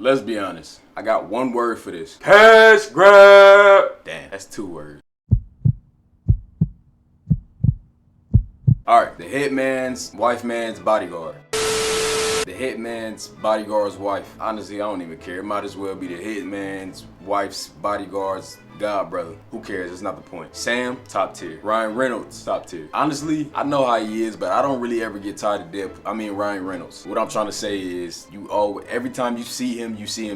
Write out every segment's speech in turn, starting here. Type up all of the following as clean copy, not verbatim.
Let's be honest. I got one word for this. Cash grab! Damn, that's 2 words. Alright, the Hitman's wife man's bodyguard. The Hitman's bodyguard's wife. Honestly, I don't even care. It might as well be the Hitman's wife's bodyguard's god brother. Who cares? It's not the point. Sam, top tier. Ryan Reynolds, top tier. Honestly, I know how he is, but I don't really ever get tired of Ryan Reynolds. What I'm trying to say is, every time you see him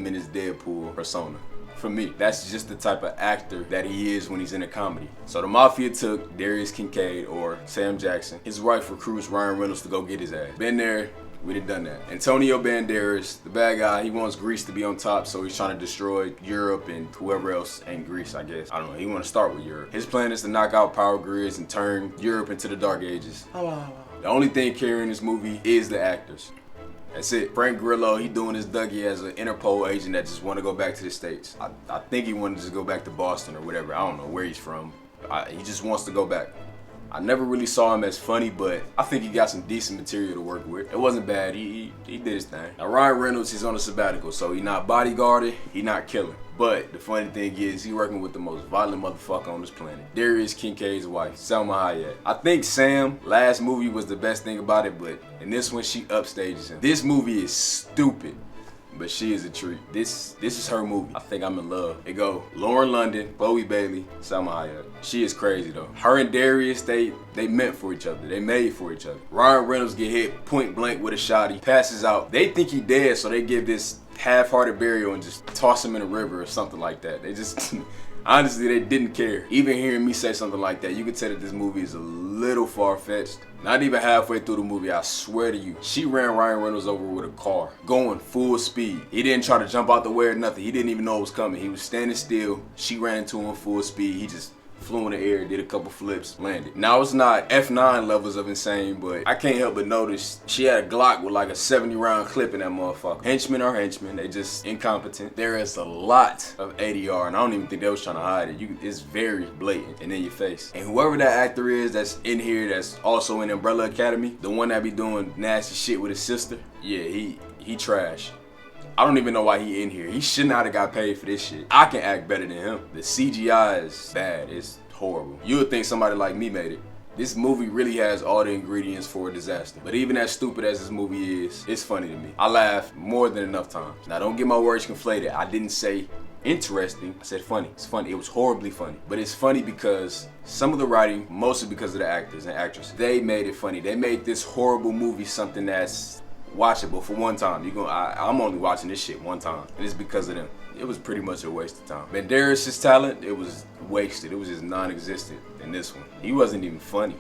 in his Deadpool persona. For me, that's just the type of actor that he is when he's in a comedy. So the Mafia took Darius Kincaid, or Sam Jackson. His wife recruits Ryan Reynolds to go get his ass. Been there, we done done that. Antonio Banderas, the bad guy, he wants Greece to be on top, so he's trying to destroy Europe and whoever else ain't Greece, I guess. I don't know, he want to start with Europe. His plan is to knock out power grids and turn Europe into the Dark Ages. The only thing carrying this movie is the actors. That's it. Frank Grillo, he doing his Dougie as an Interpol agent that just want to go back to the States. I think he wanted to just go back to Boston or whatever. I don't know where he's from. He just wants to go back. I never really saw him as funny, but I think he got some decent material to work with. It wasn't bad. He did his thing. Now Ryan Reynolds, he's on a sabbatical, so he not bodyguarded, he not killing. But the funny thing is, he working with the most violent motherfucker on this planet. Darius Kincaid's wife, Salma Hayek. I think Sam, last movie was the best thing about it, but in this one, she upstages him. This movie is stupid, but she is a treat. This is her movie. I think I'm in love. It go Lauren London, Chloe Bailey, Salma Hayek. She is crazy though. Her and Darius, they meant for each other. They made for each other. Ryan Reynolds get hit point blank with a shot. He passes out. They think he dead, so they give this half-hearted burial and just toss him in a river or something like that. They just, honestly, they didn't care. Even hearing me say something like that, you could tell that this movie is a little far-fetched. Not even halfway through the movie, I swear to you, she ran Ryan Reynolds over with a car, going full speed. He didn't try to jump out the way or nothing. He didn't even know it was coming. He was standing still. She ran into him full speed. He just flew in the air, did a couple flips, landed. Now it's not F9 levels of insane, but I can't help but notice she had a Glock with like a 70-round clip in that motherfucker. Henchmen are henchmen, they just incompetent. There is a lot of ADR, and I don't even think they was trying to hide it. It's very blatant and in your face. And whoever that actor is that's in here, that's also in Umbrella Academy, the one that be doing nasty shit with his sister, yeah, he trash. I don't even know why he in here. He should not have got paid for this shit. I can act better than him. The CGI is bad. It's horrible. You would think somebody like me made it. This movie really has all the ingredients for a disaster. But even as stupid as this movie is, it's funny to me. I laughed more than enough times. Now don't get my words conflated. I didn't say interesting, I said funny. It's funny. It was horribly funny. But it's funny because some of the writing, mostly because of the actors and actresses, they made it funny. They made this horrible movie something that's watchable for one time. I'm only watching this shit one time, and it's because of them. It was pretty much a waste of time. Banderas' talent, it was wasted. It was just non-existent in this one. He wasn't even funny.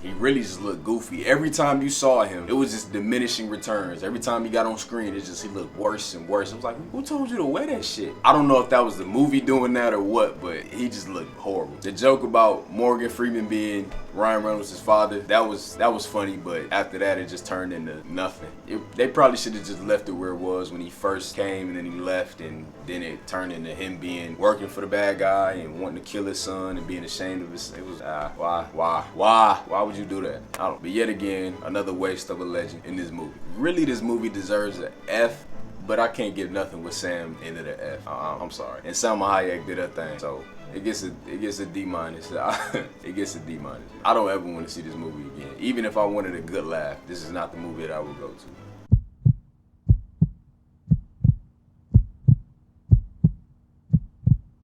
He really just looked goofy. Every time you saw him, it was just diminishing returns. Every time he got on screen, he looked worse and worse. I was like, who told you to wear that shit? I don't know if that was the movie doing that or what, but he just looked horrible. The joke about Morgan Freeman being Ryan Reynolds' father, that was funny, but after that, it just turned into nothing. They probably should have just left it where it was when he first came, and then he left, and then it turned into him working for the bad guy and wanting to kill his son and being ashamed of his. It was why would you do that? I don't. But yet again, another waste of a legend in this movie. Really, this movie deserves an F, but I can't give nothing with Sam into the F. I'm sorry. And Salma Hayek did her thing, so it gets a D-. It gets a D-. I don't ever want to see this movie again. Even if I wanted a good laugh, this is not the movie that I would go to.